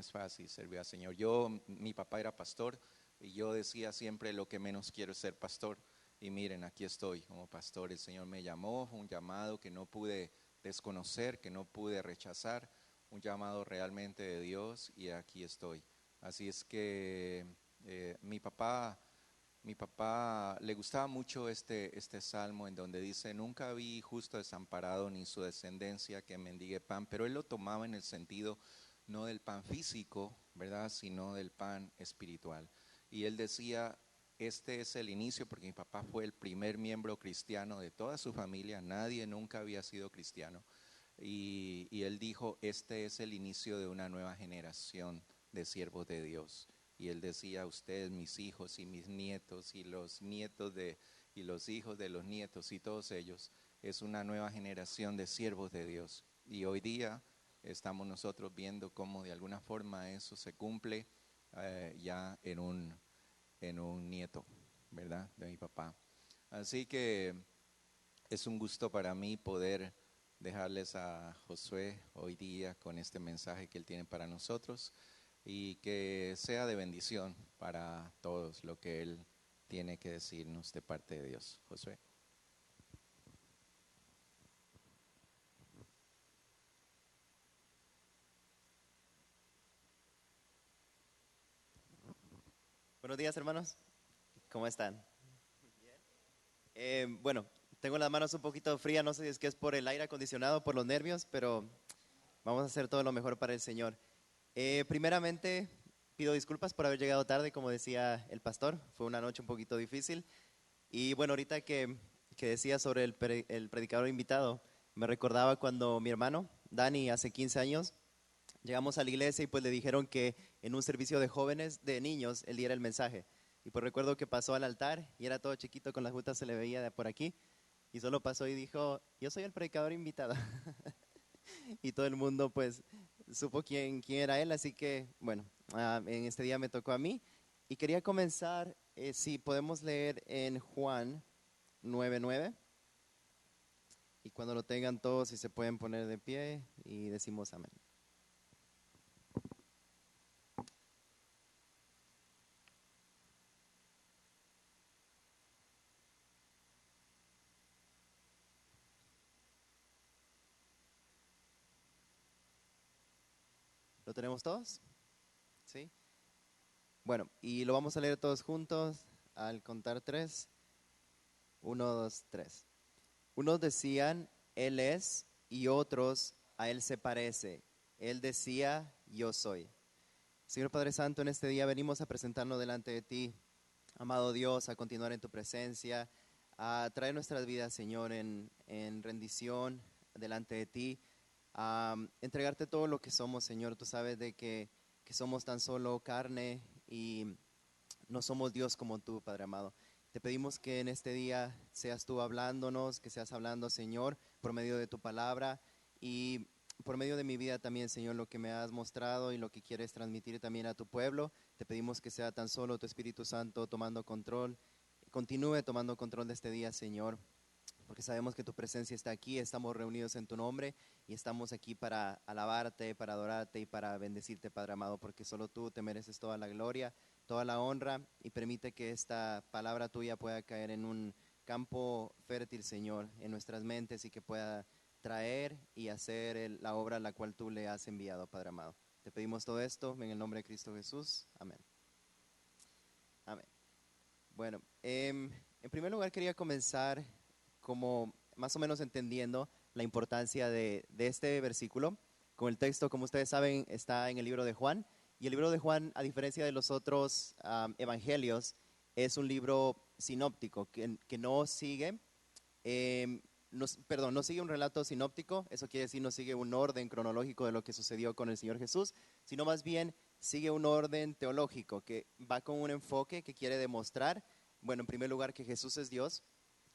es fácil servir al Señor. Mi papá era pastor y yo decía siempre lo que menos quiero es ser pastor. Y miren, aquí estoy como pastor. El Señor me llamó, un llamado que no pude desconocer, que no pude rechazar, un llamado realmente de Dios y aquí estoy. Así es que mi papá le gustaba mucho este salmo en donde dice, nunca vi justo desamparado ni su descendencia que mendigue pan, pero él lo tomaba en el sentido no del pan físico, ¿verdad?, sino del pan espiritual. Y él decía, este es el inicio, porque mi papá fue el primer miembro cristiano de toda su familia, nadie nunca había sido cristiano. Y él dijo, este es el inicio de una nueva generación de siervos de Dios. Y él decía, ustedes, mis hijos y mis nietos y los nietos y los hijos de los nietos y todos ellos, es una nueva generación de siervos de Dios. Y hoy día estamos nosotros viendo cómo de alguna forma eso se cumple ya en un nieto, ¿verdad?, de mi papá. Así que es un gusto para mí poder dejarles a Josué hoy día con este mensaje que él tiene para nosotros y que sea de bendición para todos lo que él tiene que decirnos de parte de Dios. Josué. Buenos días, hermanos. ¿Cómo están? Bueno, tengo las manos un poquito frías, no sé si es que es por el aire acondicionado, por los nervios, pero vamos a hacer todo lo mejor para el Señor. Primeramente, pido disculpas por haber llegado tarde, como decía el pastor, fue una noche un poquito difícil. Y bueno, ahorita que decía sobre el predicador invitado, me recordaba cuando mi hermano, Dani, hace 15 años, llegamos a la iglesia y pues le dijeron que en un servicio de jóvenes, de niños, él diera el mensaje. Y pues recuerdo que pasó al altar y era todo chiquito, con las jutas se le veía de por aquí. Y solo pasó y dijo, yo soy el predicador invitado. Y todo el mundo pues supo quién era él, así que bueno, en este día me tocó a mí. Y quería comenzar, si podemos leer en Juan 9:9. Y cuando lo tengan todos, si se pueden poner de pie y decimos amén. ¿Lo tenemos todos? ¿Sí? Bueno, y lo vamos a leer todos juntos al contar 3. 1, 2, 3. Unos decían, Él es, y otros, a Él se parece. Él decía, yo soy. Señor Padre Santo, en este día venimos a presentarnos delante de ti, amado Dios, a continuar en tu presencia, a traer nuestras vidas, Señor, en rendición delante de ti, a entregarte todo lo que somos, Señor. Tú sabes de que somos tan solo carne y no somos Dios como tú, Padre amado. Te pedimos que en este día seas tú hablándonos, que seas hablando, Señor, por medio de tu palabra y por medio de mi vida también, Señor, lo que me has mostrado y lo que quieres transmitir también a tu pueblo. Te pedimos que sea tan solo tu Espíritu Santo tomando control, continúe tomando control de este día, Señor, porque sabemos que tu presencia está aquí, estamos reunidos en tu nombre y estamos aquí para alabarte, para adorarte y para bendecirte, Padre amado, porque solo tú te mereces toda la gloria, toda la honra, y permite que esta palabra tuya pueda caer en un campo fértil, Señor, en nuestras mentes, y que pueda traer y hacer la obra a la cual tú le has enviado, Padre amado. Te pedimos todo esto en el nombre de Cristo Jesús. Amén. Amén. Bueno, en primer lugar quería comenzar como más o menos entendiendo la importancia de este versículo. Con el texto, como ustedes saben, está en el libro de Juan. Y el libro de Juan, a diferencia de los otros evangelios, es un libro sinóptico que no sigue, no sigue un relato sinóptico. Eso quiere decir no sigue un orden cronológico de lo que sucedió con el Señor Jesús, sino más bien sigue un orden teológico que va con un enfoque que quiere demostrar, bueno, en primer lugar, que Jesús es Dios,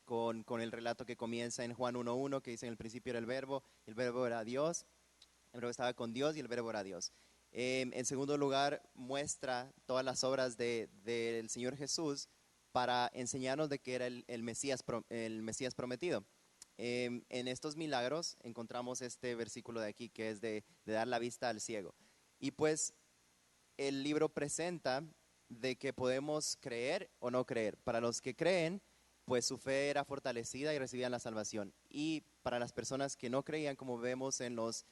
con el relato que comienza en Juan 1:1, que dice: en el principio era el verbo era Dios, el verbo estaba con Dios y el verbo era Dios. En segundo lugar, muestra todas las obras del Señor Jesús para enseñarnos de que era el Mesías prometido. En estos milagros encontramos este versículo de aquí, que es de dar la vista al ciego. Y pues el libro presenta de que podemos creer o no creer. Para los que creen, pues su fe era fortalecida y recibían la salvación. Y para las personas que no creían, como vemos en los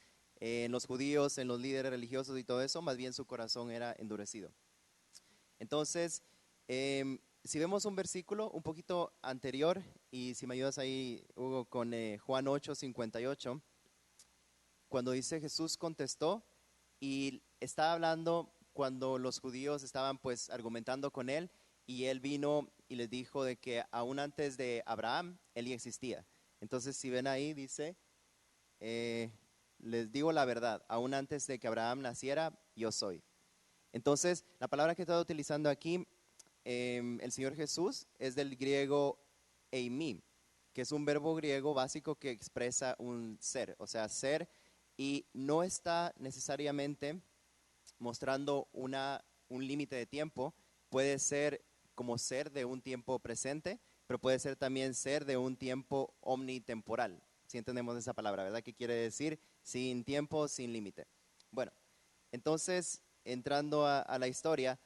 judíos, en los líderes religiosos y todo eso, más bien su corazón era endurecido. Entonces, si vemos un versículo un poquito anterior, y si me ayudas ahí, Hugo, con Juan 8:58, cuando dice Jesús contestó, y está hablando cuando los judíos estaban pues argumentando con él, y él vino y les dijo de que aún antes de Abraham, él ya existía. Entonces, si ven ahí, dice, les digo la verdad, aún antes de que Abraham naciera, yo soy. Entonces, la palabra que he estado utilizando aquí, el Señor Jesús, es del griego eimi, que es un verbo griego básico que expresa un ser, o sea, ser, y no está necesariamente mostrando un límite de tiempo. Puede ser como ser de un tiempo presente, pero puede ser también ser de un tiempo omnitemporal, si entendemos esa palabra, ¿verdad? ¿Qué quiere decir? Sin tiempo, sin límite. Bueno, entonces, entrando a la historia,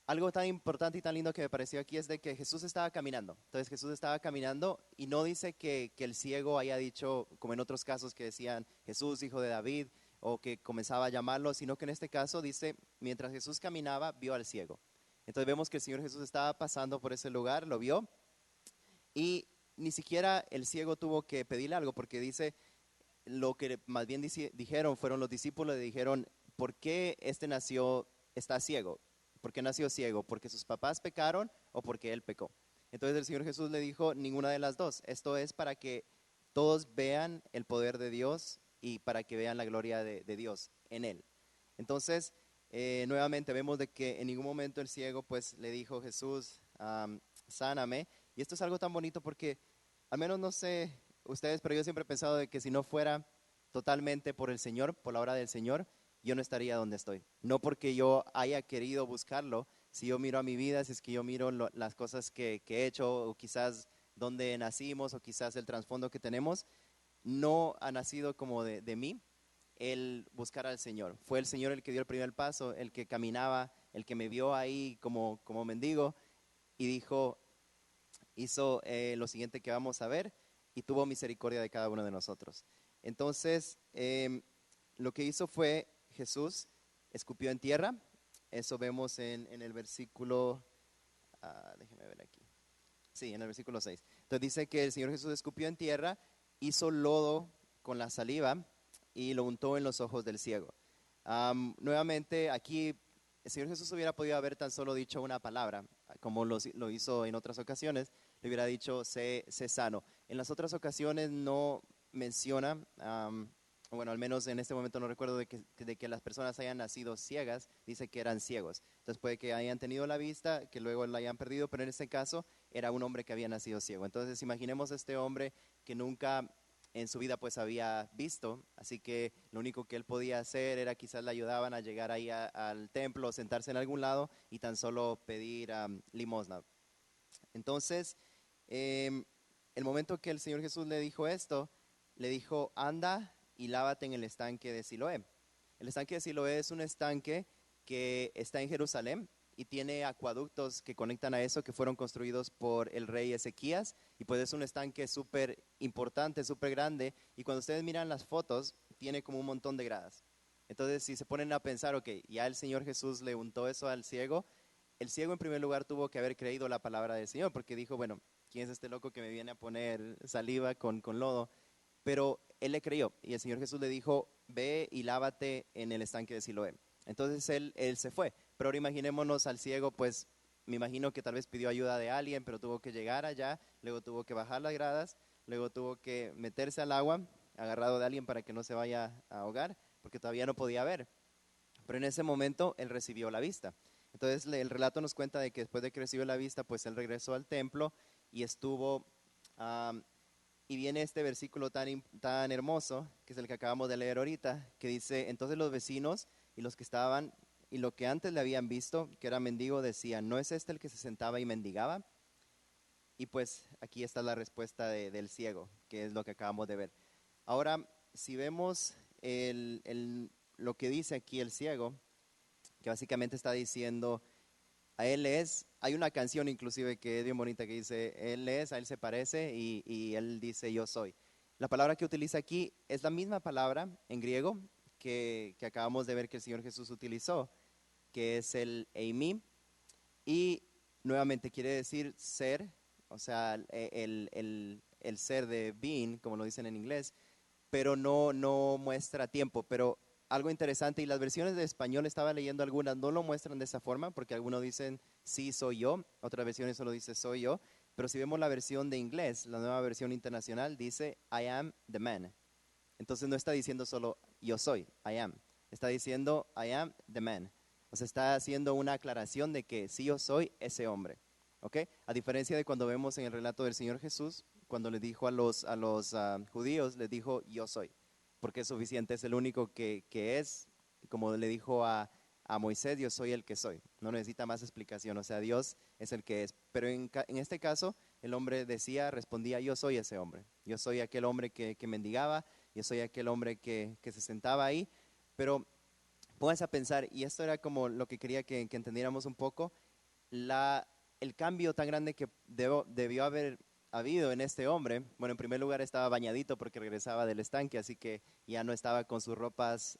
algo tan importante y tan lindo que me pareció aquí es de que Jesús estaba caminando. Entonces Jesús estaba caminando y no dice que el ciego haya dicho, como en otros casos que decían Jesús, hijo de David, o que comenzaba a llamarlo, sino que en este caso dice, mientras Jesús caminaba, vio al ciego. Entonces vemos que el Señor Jesús estaba pasando por ese lugar, lo vio, y ni siquiera el ciego tuvo que pedirle algo, porque dice, lo que más bien dijeron fueron los discípulos, le dijeron, ¿por qué está ciego? ¿Por qué nació ciego? ¿Porque sus papás pecaron o porque él pecó? Entonces el Señor Jesús le dijo, ninguna de las dos. Esto es para que todos vean el poder de Dios y para que vean la gloria de Dios en él. Entonces, nuevamente vemos de que en ningún momento el ciego pues le dijo, Jesús, sáname. Y esto es algo tan bonito porque, al menos no sé ustedes, pero yo siempre he pensado de que si no fuera totalmente por el Señor, por la obra del Señor, yo no estaría donde estoy. No porque yo haya querido buscarlo. Si yo miro a mi vida, si es que yo miro las cosas que he hecho, o quizás donde nacimos, o quizás el trasfondo que tenemos, no ha nacido como de mí el buscar al Señor. Fue el Señor el que dio el primer paso, el que caminaba, el que me vio ahí como mendigo y hizo lo siguiente que vamos a ver, y tuvo misericordia de cada uno de nosotros. Entonces, lo que hizo fue Jesús escupió en tierra. Eso vemos en el versículo, déjeme ver aquí. Sí, en el versículo 6. Entonces dice que el Señor Jesús escupió en tierra, hizo lodo con la saliva y lo untó en los ojos del ciego. Nuevamente, aquí el Señor Jesús hubiera podido haber tan solo dicho una palabra, como lo hizo en otras ocasiones, le hubiera dicho, sé sano. En las otras ocasiones no menciona, bueno, al menos en este momento no recuerdo de que las personas hayan nacido ciegas, dice que eran ciegos. Entonces puede que hayan tenido la vista, que luego la hayan perdido, pero en este caso era un hombre que había nacido ciego. Entonces imaginemos a este hombre que nunca en su vida pues había visto, así que lo único que él podía hacer era quizás le ayudaban a llegar ahí al templo, sentarse en algún lado y tan solo pedir limosna. Entonces, el momento que el Señor Jesús le dijo esto, le dijo, anda y lávate en el estanque de Siloé. El estanque de Siloé es un estanque que está en Jerusalén y tiene acueductos que conectan a eso, que fueron construidos por el rey Ezequías, y pues es un estanque súper importante, súper grande, y cuando ustedes miran las fotos, tiene como un montón de gradas. Entonces, si se ponen a pensar, ok, ya el Señor Jesús le untó eso al ciego, el ciego en primer lugar tuvo que haber creído la palabra del Señor, porque dijo, bueno, ¿quién es este loco que me viene a poner saliva con lodo? Pero él le creyó, y el Señor Jesús le dijo, ve y lávate en el estanque de Siloé. Entonces él se fue. Pero ahora imaginémonos al ciego, pues me imagino que tal vez pidió ayuda de alguien, pero tuvo que llegar allá, luego tuvo que bajar las gradas, luego tuvo que meterse al agua, agarrado de alguien para que no se vaya a ahogar, porque todavía no podía ver. Pero en ese momento él recibió la vista. Entonces el relato nos cuenta de que después de que recibió la vista, pues él regresó al templo y estuvo, y viene este versículo tan hermoso, que es el que acabamos de leer ahorita, que dice, entonces los vecinos y los que estaban, y lo que antes le habían visto, que era mendigo, decían, ¿no es este el que se sentaba y mendigaba? Y pues aquí está la respuesta del ciego, que es lo que acabamos de ver. Ahora, si vemos lo que dice aquí el ciego, que básicamente está diciendo, a Él es, hay una canción inclusive que es bien bonita que dice, Él es, a Él se parece y Él dice, yo soy. La palabra que utiliza aquí es la misma palabra en griego que acabamos de ver que el Señor Jesús utilizó, que es el eimi, y nuevamente quiere decir ser, o sea, el ser de being, como lo dicen en inglés, pero no muestra tiempo. Pero algo interesante, y las versiones de español, estaba leyendo algunas, no lo muestran de esa forma, porque algunos dicen sí soy yo, otras versiones solo dice soy yo, pero si vemos la versión de inglés, la nueva versión internacional, dice I am the man. Entonces no está diciendo solo yo soy, I am, está diciendo I am the man. O sea, está haciendo una aclaración de que sí yo soy ese hombre. ¿Ok? A diferencia de cuando vemos en el relato del Señor Jesús, cuando le dijo a los judíos, les dijo yo soy, porque es suficiente, es el único que es, como le dijo a Moisés, yo soy el que soy, no necesita más explicación, o sea, Dios es el que es. Pero en este caso, el hombre respondía, yo soy ese hombre, yo soy aquel hombre que mendigaba, yo soy aquel hombre que se sentaba ahí, pero pónganse a pensar, y esto era como lo que quería que entendiéramos un poco, el cambio tan grande que debió haber habido en este hombre. Bueno, en primer lugar estaba bañadito porque regresaba del estanque, así que ya no estaba con sus ropas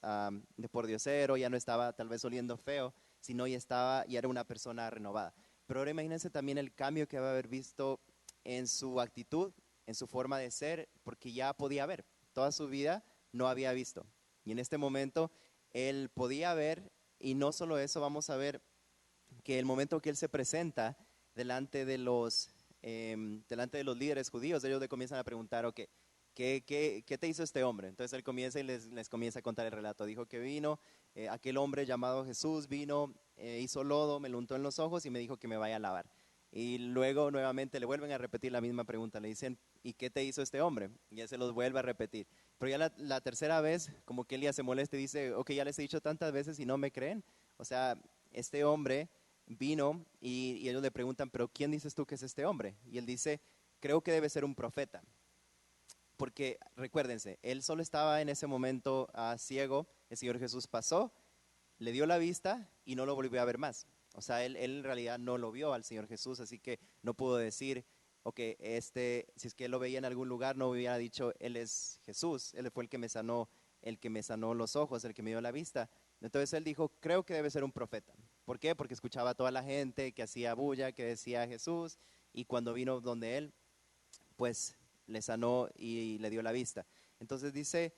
de pordiosero, ya no estaba tal vez oliendo feo, sino ya era una persona renovada. Pero ahora imagínense también el cambio que va a haber visto en su actitud, en su forma de ser, porque ya podía ver, toda su vida no había visto. Y en este momento él podía ver, y no solo eso, vamos a ver que el momento que él se presenta delante de delante de los líderes judíos, ellos le comienzan a preguntar, ok, ¿qué te hizo este hombre? Entonces él comienza y les comienza a contar el relato. Dijo que vino, aquel hombre llamado Jesús vino, hizo lodo, me lo untó en los ojos y me dijo que me vaya a lavar. Y luego nuevamente le vuelven a repetir la misma pregunta, le dicen, ¿y qué te hizo este hombre? Y él se los vuelve a repetir. Pero ya la tercera vez, como que Elías se molesta y dice, ok, ya les he dicho tantas veces y no me creen. O sea, este hombre vino y ellos le preguntan, pero ¿quién dices tú que es este hombre? Y él dice, creo que debe ser un profeta. Porque recuérdense, él solo estaba en ese momento ciego, el Señor Jesús pasó, le dio la vista y no lo volvió a ver más. O sea, él en realidad no lo vio al Señor Jesús, así que no pudo decir, ok, si es que él lo veía en algún lugar, no hubiera dicho, él es Jesús, él fue el que me sanó los ojos, el que me dio la vista. Entonces él dijo, creo que debe ser un profeta. ¿Por qué? Porque escuchaba a toda la gente que hacía bulla, que decía Jesús, y cuando vino donde él, pues le sanó y le dio la vista. Entonces dice,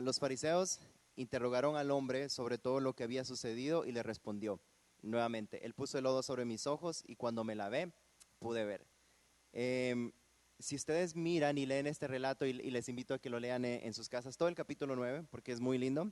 los fariseos interrogaron al hombre sobre todo lo que había sucedido y le respondió nuevamente, él puso el lodo sobre mis ojos y cuando me lavé, pude ver. Si ustedes miran y leen este relato, y les invito a que lo lean en sus casas, todo el capítulo 9, porque es muy lindo,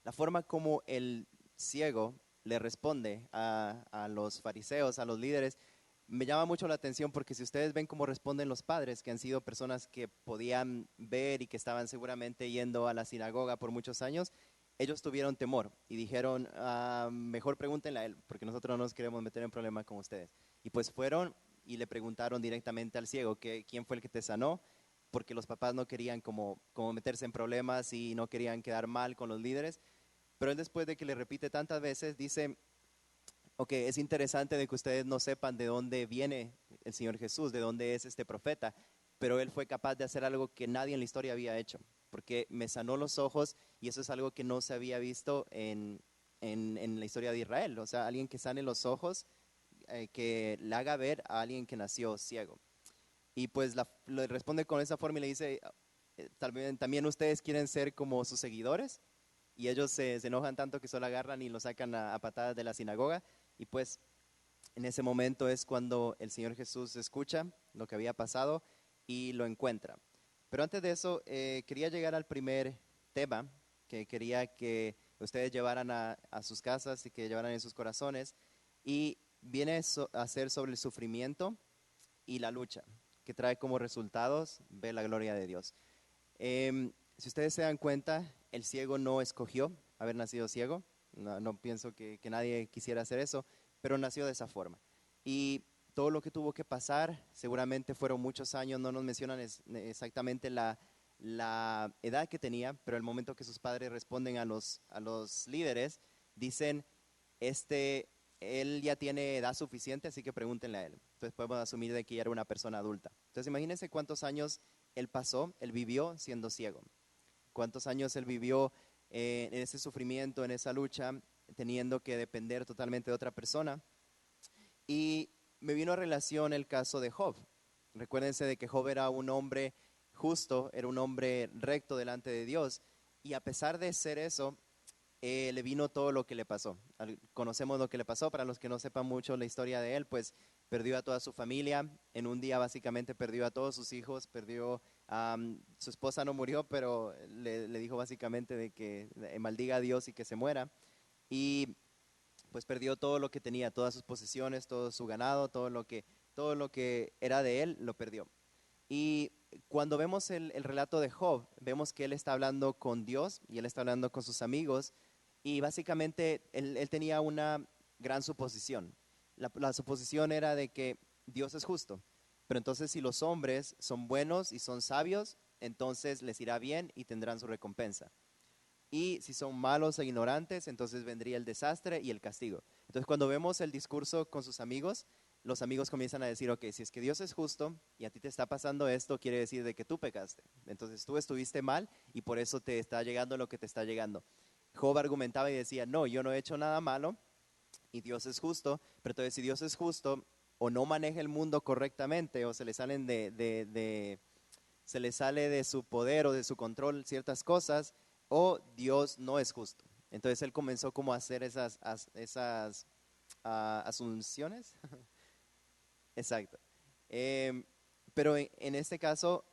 la forma como el ciego le responde a los fariseos, a los líderes, me llama mucho la atención porque si ustedes ven cómo responden los padres, que han sido personas que podían ver y que estaban seguramente yendo a la sinagoga por muchos años, ellos tuvieron temor y dijeron, mejor pregúntenle a él, porque nosotros no nos queremos meter en problemas con ustedes. Y pues fueron y le preguntaron directamente al ciego, ¿quién fue el que te sanó? Porque los papás no querían como meterse en problemas y no querían quedar mal con los líderes. Pero él, después de que le repite tantas veces, dice, ok, es interesante de que ustedes no sepan de dónde viene el Señor Jesús, de dónde es este profeta, pero él fue capaz de hacer algo que nadie en la historia había hecho, porque me sanó los ojos y eso es algo que no se había visto en la historia de Israel. O sea, alguien que sane los ojos, que le haga ver a alguien que nació ciego. Y pues le responde con esa forma y le dice, también ustedes quieren ser como sus seguidores. Y ellos se enojan tanto que solo agarran y lo sacan a patadas de la sinagoga. Y pues en ese momento es cuando el Señor Jesús escucha lo que había pasado y lo encuentra. Pero antes de eso, quería llegar al primer tema que quería que ustedes llevaran a sus casas y que llevaran en sus corazones. Y viene a ser sobre el sufrimiento y la lucha, que trae como resultados ver la gloria de Dios. Si ustedes se dan cuenta, el ciego no escogió haber nacido ciego. No pienso que nadie quisiera hacer eso, pero nació de esa forma. Y todo lo que tuvo que pasar, seguramente fueron muchos años, no nos mencionan exactamente la edad que tenía, pero el momento que sus padres responden a los líderes, dicen, él ya tiene edad suficiente, así que pregúntenle a él. Entonces podemos asumir de que ya era una persona adulta. Entonces imagínense cuántos años él vivió siendo ciego. Cuántos años él vivió en ese sufrimiento, en esa lucha, teniendo que depender totalmente de otra persona. Y me vino a relación el caso de Job. Recuérdense de que Job era un hombre justo, era un hombre recto delante de Dios. Y a pesar de ser eso, le vino todo lo que le pasó. Conocemos lo que le pasó. Para los que no sepan mucho la historia de él, pues perdió a toda su familia. En un día básicamente perdió a todos sus hijos, su esposa no murió, pero le dijo básicamente de que maldiga a Dios y que se muera. Y pues perdió todo lo que tenía, todas sus posesiones, todo su ganado, todo lo que era de él, lo perdió. Y cuando vemos el relato de Job, vemos que él está hablando con Dios y él está hablando con sus amigos. Y básicamente él tenía una gran suposición. La suposición era de que Dios es justo. Pero entonces si los hombres son buenos y son sabios, entonces les irá bien y tendrán su recompensa. Y si son malos e ignorantes, entonces vendría el desastre y el castigo. Entonces cuando vemos el discurso con sus amigos, los amigos comienzan a decir, ok, si es que Dios es justo y a ti te está pasando esto, quiere decir de que tú pecaste. Entonces tú estuviste mal y por eso te está llegando lo que te está llegando. Job argumentaba y decía, no, yo no he hecho nada malo y Dios es justo, pero entonces si Dios es justo o no maneja el mundo correctamente o se le sale de su poder o de su control ciertas cosas, o Dios no es justo. Entonces él comenzó como a hacer esas asunciones. Exacto. Pero en este caso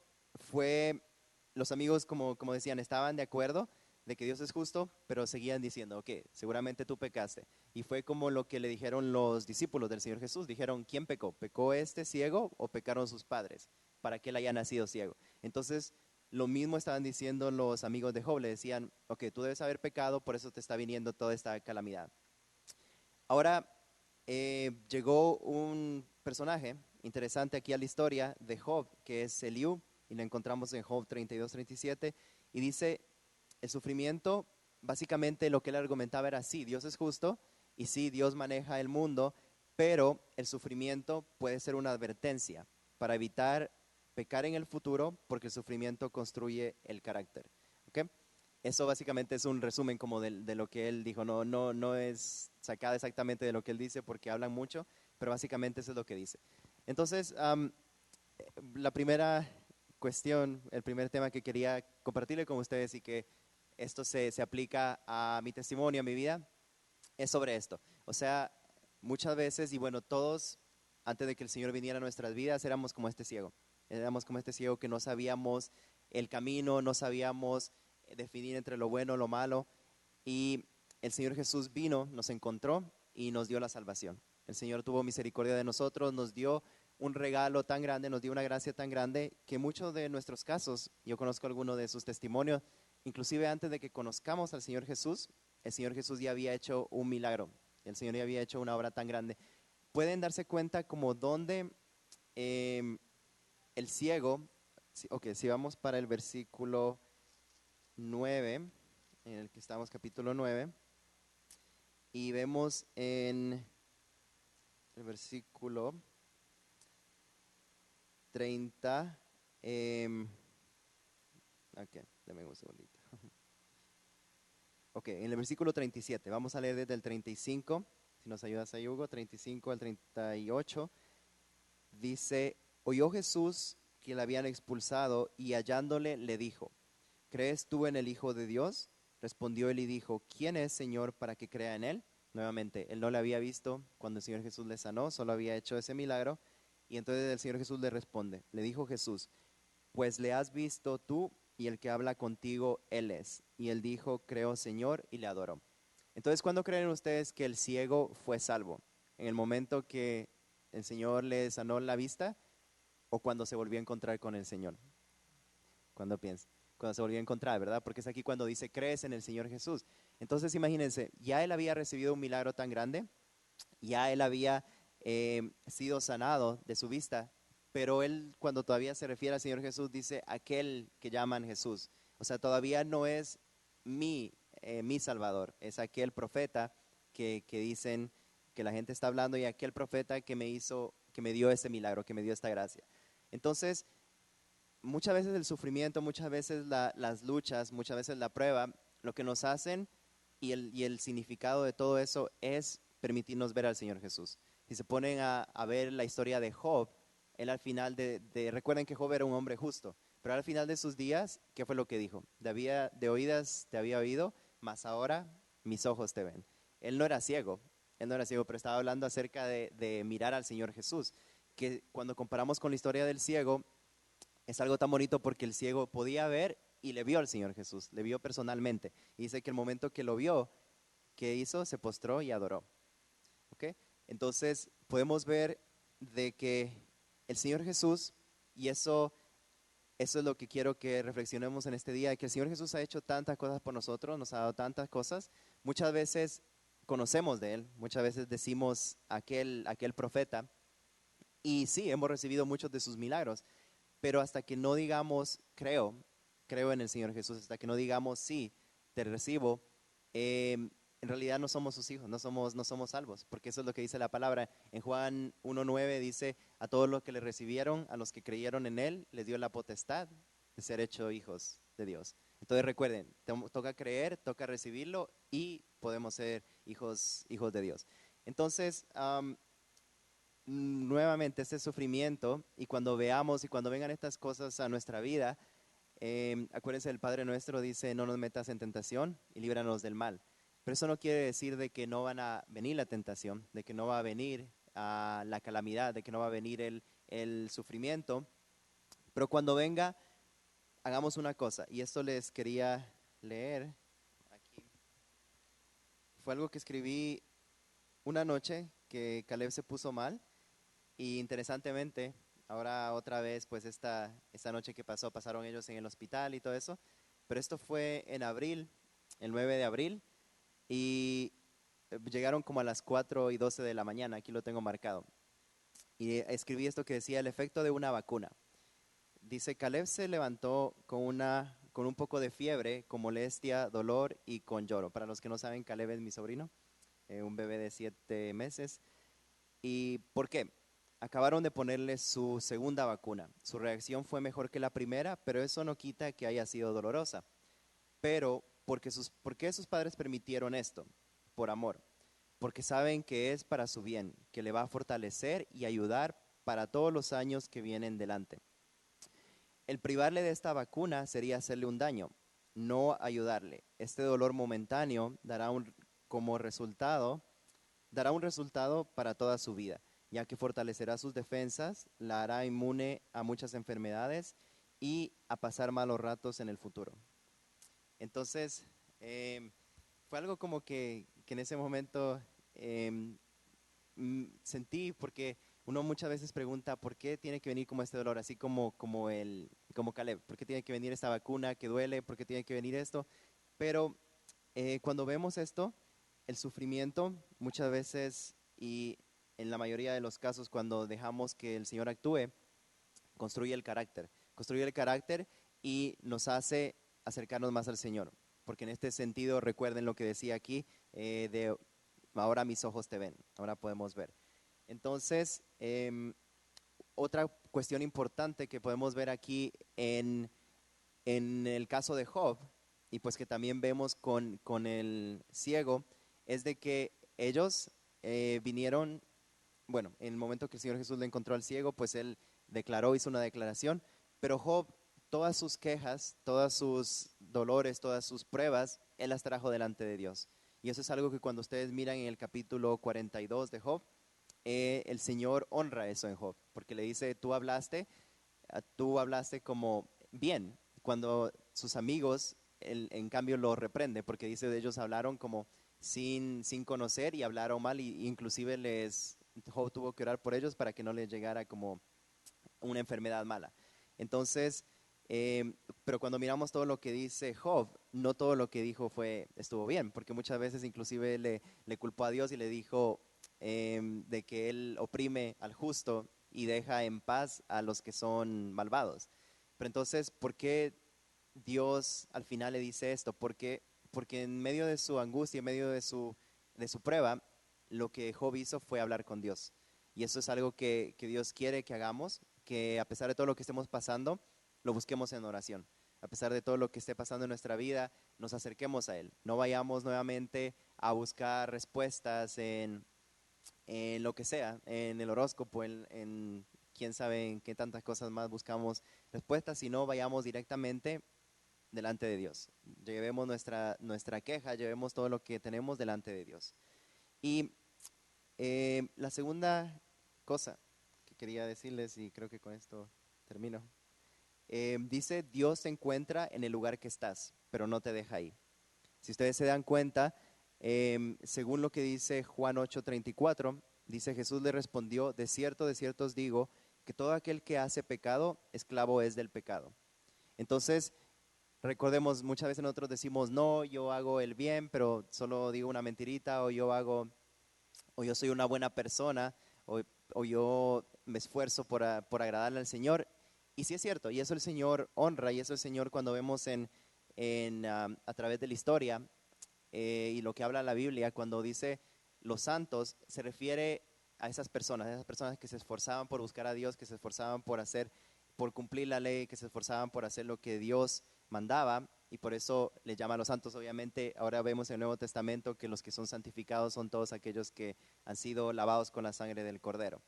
los amigos como decían, estaban de acuerdo de que Dios es justo, pero seguían diciendo, ok, seguramente tú pecaste. Y fue como lo que le dijeron los discípulos del Señor Jesús. Dijeron, ¿quién pecó? ¿Pecó este ciego o pecaron sus padres para que él haya nacido ciego? Entonces, lo mismo estaban diciendo los amigos de Job. Le decían, ok, tú debes haber pecado, por eso te está viniendo toda esta calamidad. Ahora, llegó un personaje interesante aquí a la historia de Job, que es Eliú, y lo encontramos en Job 32-37, y dice, el sufrimiento, básicamente lo que él argumentaba era, sí, Dios es justo, y sí, Dios maneja el mundo, pero el sufrimiento puede ser una advertencia para evitar pecar en el futuro, porque el sufrimiento construye el carácter. ¿Okay? Eso básicamente es un resumen como de lo que él dijo. No es sacada exactamente de lo que él dice porque hablan mucho, pero básicamente eso es lo que dice. Entonces, la primera cuestión, el primer tema que quería compartirle con ustedes y que esto se aplica a mi testimonio, a mi vida, es sobre esto. O sea, muchas veces, y bueno, todos, antes de que el Señor viniera a nuestras vidas, éramos como este ciego. Éramos como este ciego que no sabíamos el camino, no sabíamos definir entre lo bueno y lo malo. Y el Señor Jesús vino, nos encontró y nos dio la salvación. El Señor tuvo misericordia de nosotros, nos dio un regalo tan grande, nos dio una gracia tan grande que muchos de nuestros casos, yo conozco algunos de sus testimonios, inclusive antes de que conozcamos al Señor Jesús, el Señor Jesús ya había hecho un milagro, el Señor ya había hecho una obra tan grande. Pueden darse cuenta como donde el ciego, si vamos para el versículo 9, en el que estamos, capítulo 9, y vemos en el versículo 30, ok, dame un segundito. Ok, en el versículo 37, vamos a leer desde el 35, si nos ayudas ahí, Hugo, 35 al 38, dice, oyó Jesús que le habían expulsado y hallándole le dijo, ¿crees tú en el Hijo de Dios? Respondió él y dijo, ¿quién es, Señor, para que crea en él? Nuevamente, él no le había visto cuando el Señor Jesús le sanó, solo había hecho ese milagro. Y entonces el Señor Jesús le responde, le dijo Jesús, pues le has visto tú y el que habla contigo, él es. Y él dijo, creo, Señor, y le adoró. Entonces, ¿cuándo creen ustedes que el ciego fue salvo? ¿En el momento que el Señor le sanó la vista o cuando se volvió a encontrar con el Señor? ¿Cuándo piensa? Cuando se volvió a encontrar, ¿verdad? Porque es aquí cuando dice, crees en el Señor Jesús. Entonces, imagínense, ya él había recibido un milagro tan grande, ya él había sido sanado de su vista, pero él cuando todavía se refiere al Señor Jesús dice aquel que llaman Jesús. O sea, todavía no es mi mi Salvador, es aquel profeta que dicen que la gente está hablando y aquel profeta que me dio ese milagro, que me dio esta gracia. Entonces, muchas veces el sufrimiento, muchas veces las luchas, muchas veces la prueba, lo que nos hacen y el significado de todo eso es permitirnos ver al Señor Jesús. Si se ponen a ver la historia de Job, él al final recuerden que Job era un hombre justo, pero al final de sus días, ¿qué fue lo que dijo? De oídas te había oído, mas ahora mis ojos te ven. Él no era ciego, pero estaba hablando acerca de mirar al Señor Jesús, que cuando comparamos con la historia del ciego, es algo tan bonito porque el ciego podía ver y le vio al Señor Jesús, le vio personalmente. Y dice que el momento que lo vio, ¿qué hizo? Se postró y adoró. ¿Ok? Entonces podemos ver de que el Señor Jesús, y eso es lo que quiero que reflexionemos en este día, que el Señor Jesús ha hecho tantas cosas por nosotros, nos ha dado tantas cosas. Muchas veces conocemos de Él, muchas veces decimos aquel profeta, y sí, hemos recibido muchos de sus milagros, pero hasta que no digamos, creo en el Señor Jesús, hasta que no digamos, sí, te recibo, en realidad no somos sus hijos, no somos salvos, porque eso es lo que dice la palabra. En Juan 1:9 dice, a todos los que le recibieron, a los que creyeron en Él, les dio la potestad de ser hechos hijos de Dios. Entonces recuerden, toca creer, toca recibirlo y podemos ser hijos de Dios. Entonces, nuevamente este sufrimiento, y cuando veamos y cuando vengan estas cosas a nuestra vida, acuérdense, el Padre Nuestro dice, no nos metas en tentación y líbranos del mal. Pero eso no quiere decir de que no van a venir la tentación, de que no va a venir la calamidad, de que no va a venir el sufrimiento. Pero cuando venga, hagamos una cosa, y esto les quería leer aquí. Fue algo que escribí una noche que Caleb se puso mal. Y interesantemente, ahora otra vez, pues esta noche que pasaron ellos en el hospital y todo eso, pero esto fue en abril, el 9 de abril, y llegaron como a las 4:12 de la mañana, aquí lo tengo marcado. Y escribí esto que decía, el efecto de una vacuna. Dice, Caleb se levantó con un poco de fiebre, con molestia, dolor y con lloro. Para los que no saben, Caleb es mi sobrino, un bebé de 7 meses. ¿Y por qué? Acabaron de ponerle su segunda vacuna. Su reacción fue mejor que la primera, pero eso no quita que haya sido dolorosa. Pero, ¿por qué sus padres permitieron esto? Por amor. Porque saben que es para su bien, que le va a fortalecer y ayudar para todos los años que vienen delante. El privarle de esta vacuna sería hacerle un daño, no ayudarle. Este dolor momentáneo dará un resultado para toda su vida, ya que fortalecerá sus defensas, la hará inmune a muchas enfermedades y a pasar malos ratos en el futuro. Entonces, fue algo como que en ese momento sentí, porque uno muchas veces pregunta, ¿por qué tiene que venir como este dolor? Así como Caleb, ¿por qué tiene que venir esta vacuna que duele? ¿Por qué tiene que venir esto? Pero cuando vemos esto, el sufrimiento muchas veces, y en la mayoría de los casos cuando dejamos que el Señor actúe, construye el carácter y nos hace acercarnos más al Señor. Porque en este sentido, recuerden lo que decía aquí, de ahora mis ojos te ven, ahora podemos ver. Entonces, otra cuestión importante que podemos ver aquí en el caso de Job, y pues que también vemos con el ciego, es de que ellos vinieron, bueno, en el momento que el Señor Jesús le encontró al ciego, pues él hizo una declaración, pero Job, todas sus quejas, todos sus dolores, todas sus pruebas, él las trajo delante de Dios. Y eso es algo que cuando ustedes miran en el capítulo 42 de Job, el Señor honra eso en Job, porque le dice, tú hablaste como bien, cuando sus amigos, en cambio, lo reprende, porque dice de ellos hablaron como sin conocer y hablaron mal, y inclusive Job tuvo que orar por ellos para que no les llegara como una enfermedad mala. Entonces, pero cuando miramos todo lo que dice Job, no todo lo que dijo estuvo bien, porque muchas veces inclusive le culpó a Dios y le dijo de que él oprime al justo y deja en paz a los que son malvados. Pero entonces, ¿por qué Dios al final le dice esto? ¿Por qué porque en medio de su angustia, en medio de su prueba, lo que Job hizo fue hablar con Dios. Y eso es algo que Dios quiere que hagamos, que a pesar de todo lo que estemos pasando, lo busquemos en oración. A pesar de todo lo que esté pasando en nuestra vida, nos acerquemos a Él. No vayamos nuevamente a buscar respuestas en lo que sea, en el horóscopo, en quién sabe en qué tantas cosas más buscamos respuestas, sino vayamos directamente delante de Dios. Llevemos nuestra queja, llevemos todo lo que tenemos delante de Dios. Y la segunda cosa que quería decirles, y creo que con esto termino, dice, Dios se encuentra en el lugar que estás, pero no te deja ahí. Si ustedes se dan cuenta, según lo que dice Juan 8:34, dice, Jesús le respondió, de cierto os digo, que todo aquel que hace pecado, esclavo es del pecado. Entonces, recordemos, muchas veces nosotros decimos, no, yo hago el bien, pero solo digo una mentirita, o yo soy una buena persona, o yo me esfuerzo por agradarle al Señor. Y sí es cierto, y eso el Señor honra, y eso el Señor cuando vemos a través de la historia y lo que habla la Biblia, cuando dice los santos, se refiere a esas personas que se esforzaban por buscar a Dios, que se esforzaban por cumplir la ley, que se esforzaban por hacer lo que Dios mandaba, y por eso le llama a los santos. Obviamente, ahora vemos en el Nuevo Testamento que los que son santificados son todos aquellos que han sido lavados con la sangre del Cordero.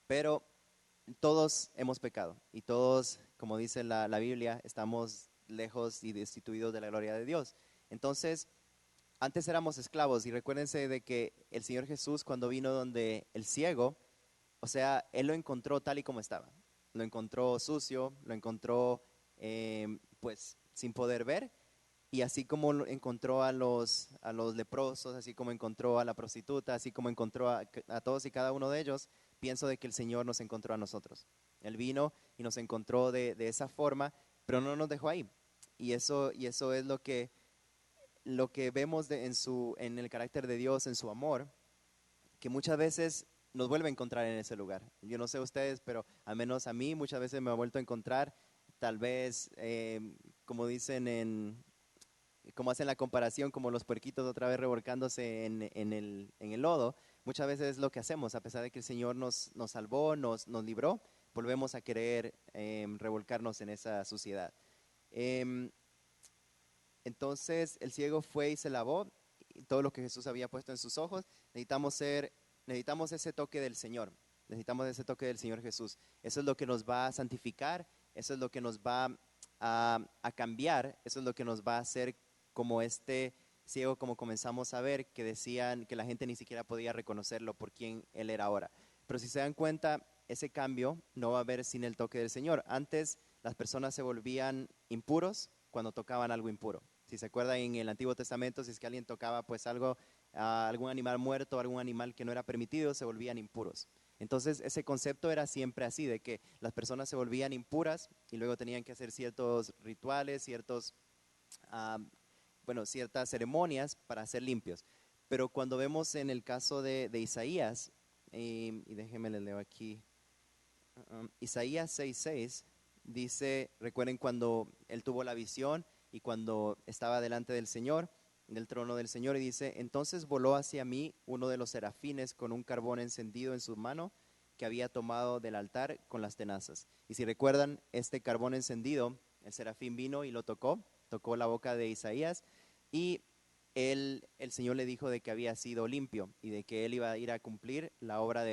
Pero todos hemos pecado, y todos, como dice la Biblia, estamos lejos y destituidos de la gloria de Dios. Entonces, antes éramos esclavos, y recuérdense de que el Señor Jesús, cuando vino donde el ciego, o sea, Él lo encontró tal y como estaba. Lo encontró sucio, lo encontró pues sin poder ver, y así como encontró a los leprosos, así como encontró a la prostituta, así como encontró a todos y cada uno de ellos, pienso de que el Señor nos encontró a nosotros. Él vino y nos encontró de esa forma, pero no nos dejó ahí. Y eso es lo que vemos en el carácter de Dios, en su amor, que muchas veces nos vuelve a encontrar en ese lugar. Yo no sé ustedes, pero al menos a mí muchas veces me ha vuelto a encontrar, tal vez, como dicen como hacen la comparación, como los puerquitos otra vez revolcándose en el lodo. Muchas veces es lo que hacemos, a pesar de que el Señor nos salvó, nos libró, volvemos a querer revolcarnos en esa suciedad. Entonces el ciego fue y se lavó, y todo lo que Jesús había puesto en sus ojos. Necesitamos ese toque del Señor, necesitamos ese toque del Señor Jesús. Eso es lo que nos va a santificar, eso es lo que nos va a cambiar, eso es lo que nos va a hacer como este ciego, como comenzamos a ver, que decían que la gente ni siquiera podía reconocerlo por quién él era ahora. Pero si se dan cuenta, ese cambio no va a haber sin el toque del Señor. Antes las personas se volvían impuros cuando tocaban algo impuro. Si se acuerdan en el Antiguo Testamento, si es que alguien tocaba pues algo, algún animal muerto, algún animal que no era permitido, se volvían impuros. Entonces ese concepto era siempre así, de que las personas se volvían impuras y luego tenían que hacer ciertos rituales, ciertas ceremonias para ser limpios. Pero cuando vemos en el caso de Isaías, y déjenme le leo aquí, Isaías 6:6 dice, recuerden cuando él tuvo la visión y cuando estaba delante del Señor, del trono del Señor, y dice, entonces voló hacia mí uno de los serafines con un carbón encendido en su mano que había tomado del altar con las tenazas. Y si recuerdan, este carbón encendido, el serafín vino y lo tocó la boca de Isaías, y el Señor le dijo de que había sido limpio y de que él iba a ir a cumplir la obra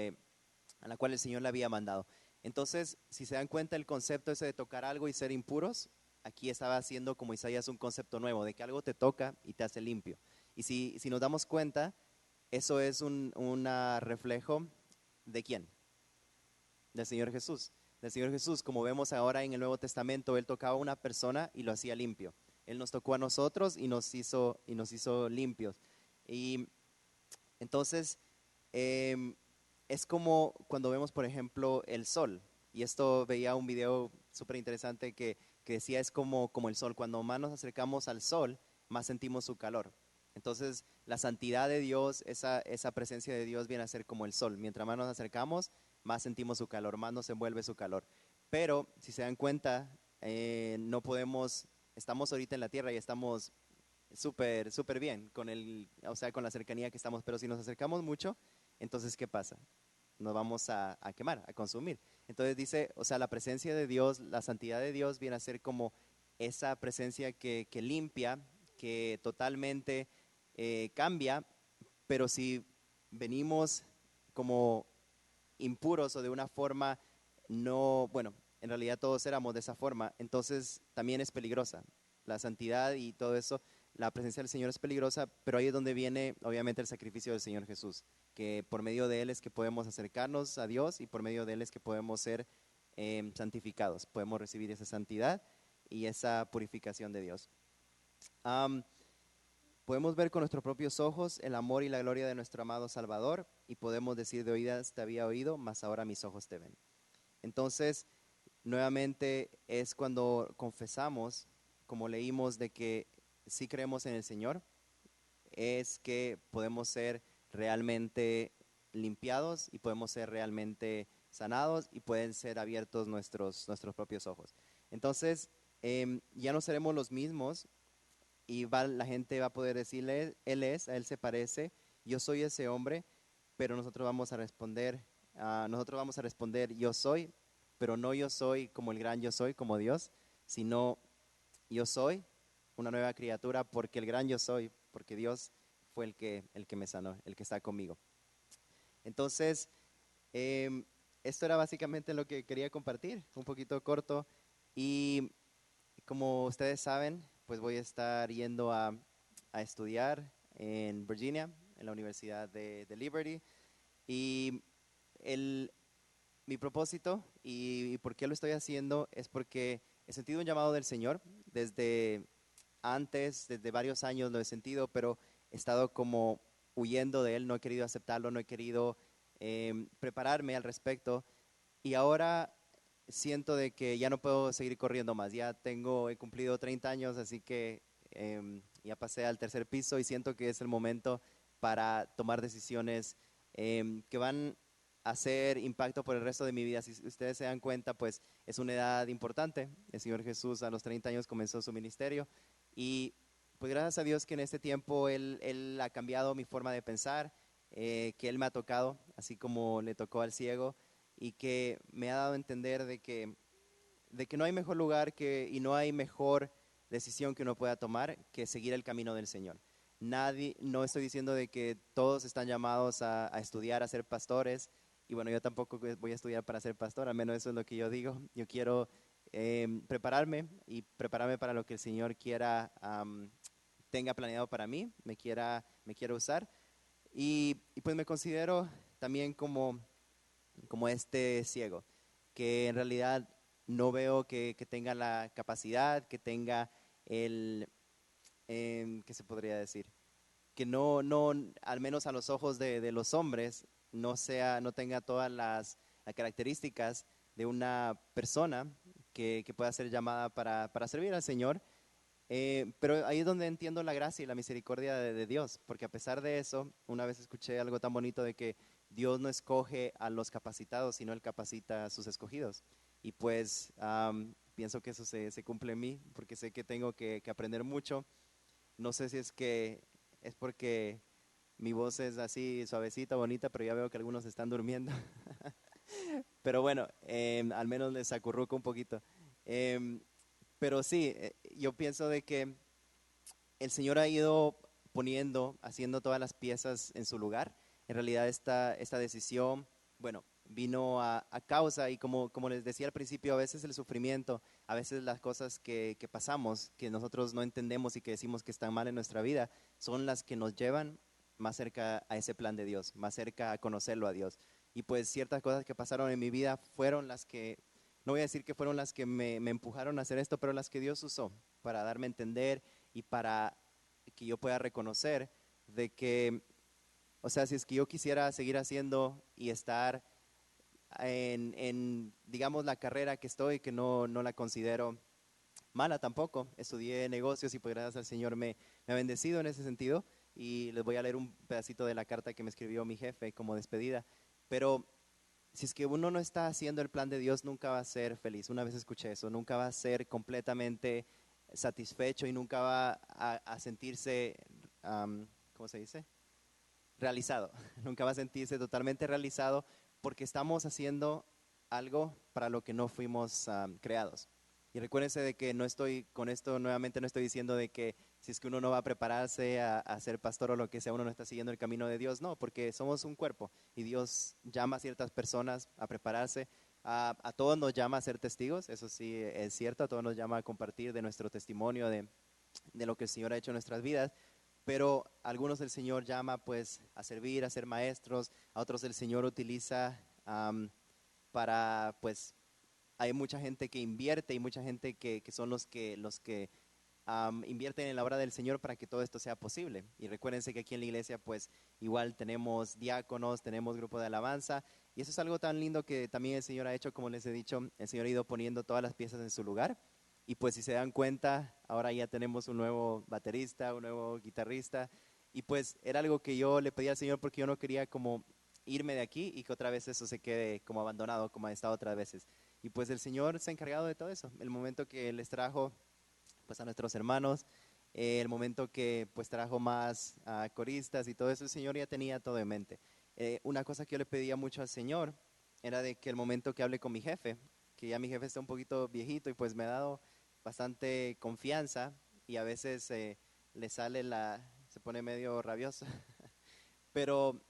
a la cual el Señor le había mandado. Entonces, si se dan cuenta, el concepto ese de tocar algo y ser impuros, aquí estaba haciendo como Isaías un concepto nuevo, de que algo te toca y te hace limpio. Y si nos damos cuenta, eso es un reflejo ¿de quién? Del Señor Jesús. Del Señor Jesús, como vemos ahora en el Nuevo Testamento, Él tocaba a una persona y lo hacía limpio. Él nos tocó a nosotros y nos hizo limpios. Y entonces, es como cuando vemos, por ejemplo, el sol. Y esto veía un video súper interesante que decía, es como el sol. Cuando más nos acercamos al sol, más sentimos su calor. Entonces, la santidad de Dios, esa presencia de Dios viene a ser como el sol. Mientras más nos acercamos, más sentimos su calor, más nos envuelve su calor. Pero, si se dan cuenta, no podemos, estamos ahorita en la tierra y estamos súper bien o sea, con la cercanía que estamos, pero si nos acercamos mucho, entonces ¿qué pasa? Nos vamos a quemar, a consumir. Entonces dice, o sea, la presencia de Dios, la santidad de Dios viene a ser como esa presencia que limpia, que totalmente cambia, pero si venimos como impuros o de una forma no, bueno, en realidad todos éramos de esa forma, entonces también es peligrosa. La santidad y todo eso, la presencia del Señor es peligrosa, pero ahí es donde viene obviamente el sacrificio del Señor Jesús, que por medio de Él es que podemos acercarnos a Dios y por medio de Él es que podemos ser santificados, podemos recibir esa santidad y esa purificación de Dios. Podemos ver con nuestros propios ojos el amor y la gloria de nuestro amado Salvador y podemos decir de oídas te había oído, mas ahora mis ojos te ven. Entonces, nuevamente es cuando confesamos, como leímos, de que sí creemos en el Señor, es que podemos ser realmente limpiados y podemos ser realmente sanados y pueden ser abiertos nuestros propios ojos. Entonces, ya no seremos los mismos y la gente va a poder decirle, a él se parece, yo soy ese hombre, pero nosotros vamos a responder, yo soy, pero no yo soy como el gran yo soy, como Dios, sino yo soy una nueva criatura porque el gran yo soy, porque Dios fue el que me sanó, el que está conmigo. Entonces, esto era básicamente lo que quería compartir, un poquito corto, y como ustedes saben, pues voy a estar yendo a estudiar en Virginia, en la Universidad de Liberty. Y mi propósito y por qué lo estoy haciendo es porque he sentido un llamado del Señor desde antes, desde varios años lo he sentido, pero he estado como huyendo de Él, no he querido aceptarlo, no he querido prepararme al respecto. Y ahora siento de que ya no puedo seguir corriendo más. He cumplido 30 años, así que ya pasé al tercer piso y siento que es el momento para tomar decisiones que van a hacer impacto por el resto de mi vida. Si ustedes se dan cuenta, pues es una edad importante. El Señor Jesús a los 30 años comenzó su ministerio y pues gracias a Dios que en este tiempo Él ha cambiado mi forma de pensar, que Él me ha tocado, así como le tocó al ciego y que me ha dado a entender de que no hay mejor lugar y no hay mejor decisión que uno pueda tomar que seguir el camino del Señor. No estoy diciendo de que todos están llamados a estudiar, a ser pastores, y bueno, yo tampoco voy a estudiar para ser pastor, al menos eso es lo que yo digo. Yo quiero prepararme y prepararme para lo que el Señor tenga planeado para mí, me quiera usar, y pues me considero también como este ciego, que en realidad no veo que tenga la capacidad, que tenga ¿qué se podría decir? Que no, al menos a los ojos de los hombres, no tenga todas las características de una persona que pueda ser llamada para servir al Señor. Pero ahí es donde entiendo la gracia y la misericordia de Dios, porque a pesar de eso, una vez escuché algo tan bonito de que Dios no escoge a los capacitados, sino Él capacita a sus escogidos. Y pues pienso que eso se cumple en mí, porque sé que tengo que aprender mucho. No sé si es porque mi voz es así suavecita, bonita, pero ya veo que algunos están durmiendo. Pero bueno, al menos les acurruco un poquito. Em, pero sí, yo pienso de que el Señor ha ido haciendo todas las piezas en su lugar. En realidad esta decisión, bueno, vino a causa y como les decía al principio, a veces el sufrimiento, a veces las cosas que pasamos, que nosotros no entendemos y que decimos que están mal en nuestra vida, son las que nos llevan más cerca a ese plan de Dios, más cerca a conocerlo a Dios. Y pues ciertas cosas que pasaron en mi vida fueron las que, no voy a decir que fueron las que me empujaron a hacer esto, pero las que Dios usó para darme a entender y para que yo pueda reconocer de que, o sea, si es que yo quisiera seguir haciendo y estar digamos, la carrera que estoy, que no la considero mala tampoco. Estudié negocios y pues gracias al Señor me ha bendecido en ese sentido. Y les voy a leer un pedacito de la carta que me escribió mi jefe como despedida. Pero si es que uno no está haciendo el plan de Dios, nunca va a ser feliz. Una vez escuché eso, nunca va a ser completamente satisfecho y nunca va a sentirse, ¿cómo se dice? Realizado. Nunca va a sentirse totalmente realizado porque estamos haciendo algo para lo que no fuimos creados. Y recuérdense de que no estoy, con esto nuevamente no estoy diciendo de que si es que uno no va a prepararse a ser pastor o lo que sea, uno no está siguiendo el camino de Dios. No, porque somos un cuerpo y Dios llama a ciertas personas a prepararse. A todos nos llama a ser testigos, eso sí es cierto, a todos nos llama a compartir de nuestro testimonio, de lo que el Señor ha hecho en nuestras vidas. Pero a algunos el Señor llama pues a servir, a ser maestros, a otros el Señor utiliza para pues hay mucha gente que invierte y mucha gente que son los que invierten en la obra del Señor para que todo esto sea posible. Y recuérdense que aquí en la iglesia pues igual tenemos diáconos, tenemos grupo de alabanza y eso es algo tan lindo que también el Señor ha hecho, como les he dicho, el Señor ha ido poniendo todas las piezas en su lugar. Y pues si se dan cuenta, ahora ya tenemos un nuevo baterista, un nuevo guitarrista. Y pues era algo que yo le pedí al Señor porque yo no quería como irme de aquí y que otra vez eso se quede como abandonado, como ha estado otras veces. Y pues el Señor se ha encargado de todo eso. El momento que les trajo pues a nuestros hermanos, el momento que pues trajo más coristas y todo eso, el Señor ya tenía todo en mente. Una cosa que yo le pedía mucho al Señor era de que el momento que hable con mi jefe, que ya mi jefe está un poquito viejito y pues me ha dado bastante confianza y a veces le sale se pone medio rabioso, pero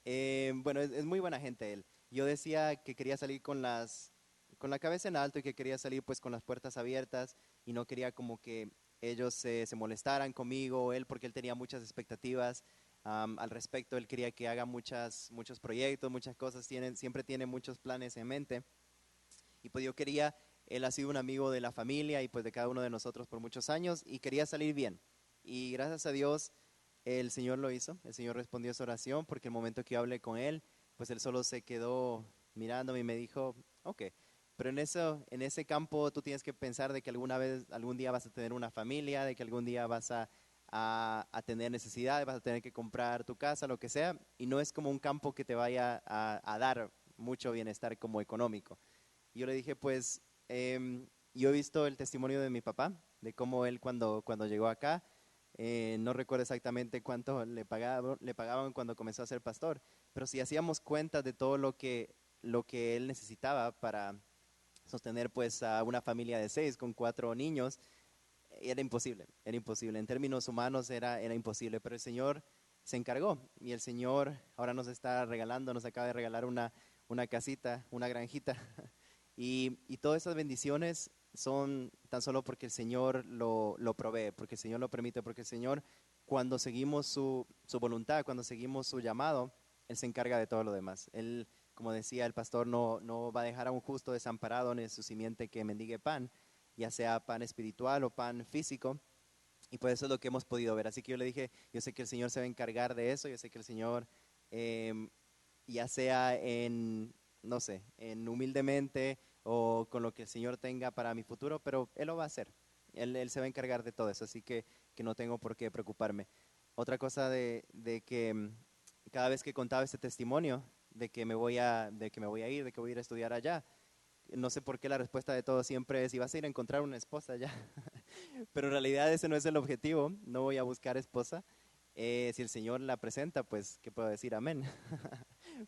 bueno, es muy buena gente él. Yo decía que quería salir con la cabeza en alto y que quería salir pues con las puertas abiertas y no quería como que ellos se molestaran conmigo, él, porque él tenía muchas expectativas al respecto, él quería que haga muchos proyectos, muchas cosas, siempre tiene muchos planes en mente. Y pues yo quería, él ha sido un amigo de la familia y pues de cada uno de nosotros por muchos años y quería salir bien. Y gracias a Dios el Señor lo hizo, el Señor respondió a esa oración porque el momento que yo hablé con él, pues él solo se quedó mirándome y me dijo, ok, pero en ese campo tú tienes que pensar de que algún día vas a tener una familia, de que algún día vas a tener necesidades, vas a tener que comprar tu casa, lo que sea, y no es como un campo que te vaya a dar mucho bienestar como económico. Y yo le dije, pues, yo he visto el testimonio de mi papá, de cómo él cuando llegó acá, no recuerdo exactamente cuánto le pagaban cuando comenzó a ser pastor, pero si hacíamos cuenta de todo lo que él necesitaba para sostener pues a una familia de 6 con 4 niños, era imposible, era imposible. En términos humanos era imposible, pero el Señor se encargó y el Señor ahora nos está regalando, nos acaba de regalar una casita, una granjita. Y todas esas bendiciones son tan solo porque el Señor lo provee, porque el Señor lo permite, porque el Señor, cuando seguimos su voluntad, cuando seguimos su llamado, Él se encarga de todo lo demás. Él, como decía el pastor, no va a dejar a un justo desamparado ni su simiente que mendigue pan, ya sea pan espiritual o pan físico. Y pues eso es lo que hemos podido ver. Así que yo le dije, yo sé que el Señor se va a encargar de eso, yo sé que el Señor, ya sea no sé, en humildemente o con lo que el Señor tenga para mi futuro, pero Él lo va a hacer. Él se va a encargar de todo eso, así que no tengo por qué preocuparme. Otra cosa de que cada vez que contaba este testimonio de que me voy a ir, de que voy a ir a estudiar allá, no sé por qué la respuesta de todos siempre es, si vas a ir a encontrar una esposa allá. Pero en realidad ese no es el objetivo, no voy a buscar esposa. Si el Señor la presenta, pues, ¿qué puedo decir? Amén.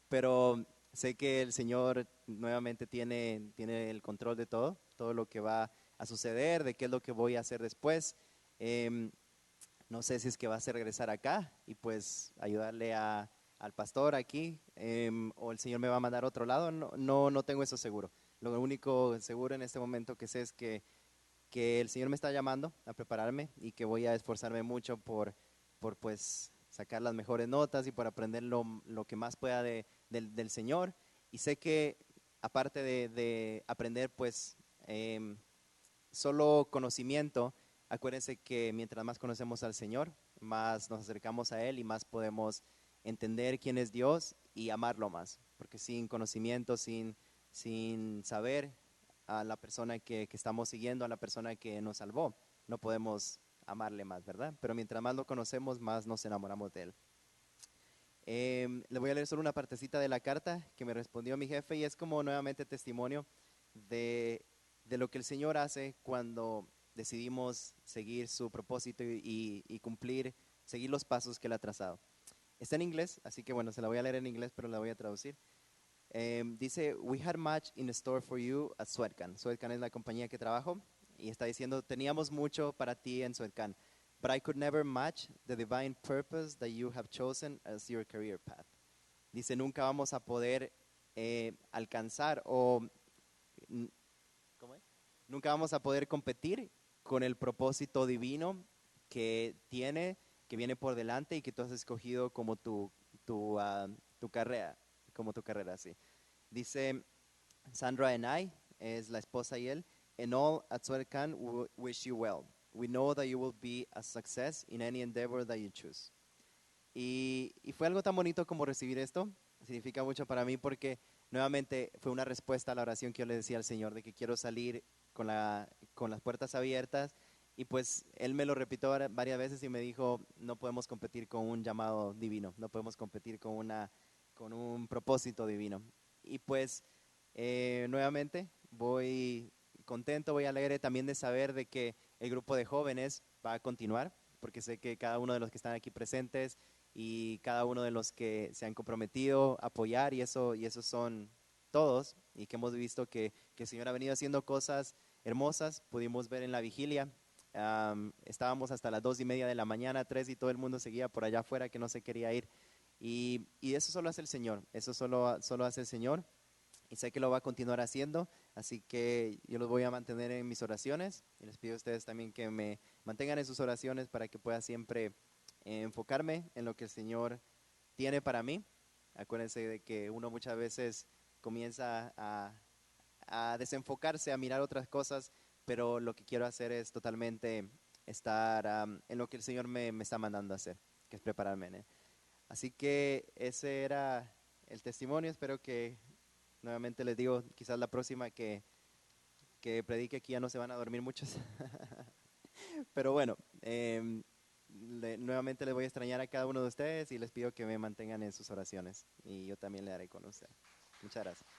Pero sé que el Señor nuevamente tiene el control de todo lo que va a suceder, de qué es lo que voy a hacer después. No sé si es que va a ser regresar acá y pues ayudarle al pastor aquí, o el Señor me va a mandar a otro lado, no tengo eso seguro. Lo único seguro en este momento que sé es que el Señor me está llamando a prepararme y que voy a esforzarme mucho por pues sacar las mejores notas y por aprender lo que más pueda del Señor. Y sé que aparte de aprender pues solo conocimiento, acuérdense que mientras más conocemos al Señor, más nos acercamos a Él y más podemos entender quién es Dios y amarlo más. Porque sin conocimiento, sin saber a la persona que estamos siguiendo, a la persona que nos salvó, no podemos amarle más, ¿verdad? Pero mientras más lo conocemos, más nos enamoramos de Él. Le voy a leer solo una partecita de la carta que me respondió mi jefe y es como nuevamente testimonio de lo que el Señor hace cuando decidimos seguir su propósito y cumplir, seguir los pasos que él ha trazado. Está en inglés, así que bueno, se la voy a leer en inglés, pero la voy a traducir. Dice, we had much in store for you at Sweatcan. Sweatcan es la compañía que trabajo y está diciendo, teníamos mucho para ti en Sweatcan, but I could never match the divine purpose that you have chosen as your career path. Dice, nunca vamos a poder alcanzar ¿cómo es? Nunca vamos a poder competir con el propósito divino que viene por delante y que tú has escogido como tu carrera, sí. Dice, Sandra and I, es la esposa y él, and all at Sweatcan wish you well. We know that you will be a success in any endeavor that you choose. Y fue algo tan bonito como recibir esto. Significa mucho para mí porque nuevamente fue una respuesta a la oración que yo le decía al Señor de que quiero salir con las puertas abiertas. Y pues Él me lo repitió varias veces y me dijo, no podemos competir con un llamado divino, no podemos competir con un propósito divino. Y pues nuevamente voy contento, voy alegre también de saber de que el grupo de jóvenes va a continuar, porque sé que cada uno de los que están aquí presentes y cada uno de los que se han comprometido a apoyar, y esos son todos, y que hemos visto que el Señor ha venido haciendo cosas hermosas. Pudimos ver en la vigilia, estábamos hasta las 2:30 de la mañana, 3, y todo el mundo seguía por allá afuera que no se quería ir. Y eso solo hace el Señor, eso solo hace el Señor, y sé que lo va a continuar haciendo, así que yo los voy a mantener en mis oraciones, y les pido a ustedes también que me mantengan en sus oraciones para que pueda siempre enfocarme en lo que el Señor tiene para mí. Acuérdense de que uno muchas veces comienza a desenfocarse, a mirar otras cosas, pero lo que quiero hacer es totalmente estar en lo que el Señor me está mandando a hacer, que es prepararme en Él. Así que ese era el testimonio. Espero que, nuevamente les digo, quizás la próxima que predique aquí ya no se van a dormir muchos. Pero bueno, nuevamente les voy a extrañar a cada uno de ustedes y les pido que me mantengan en sus oraciones. Y yo también le haré con usted. Muchas gracias.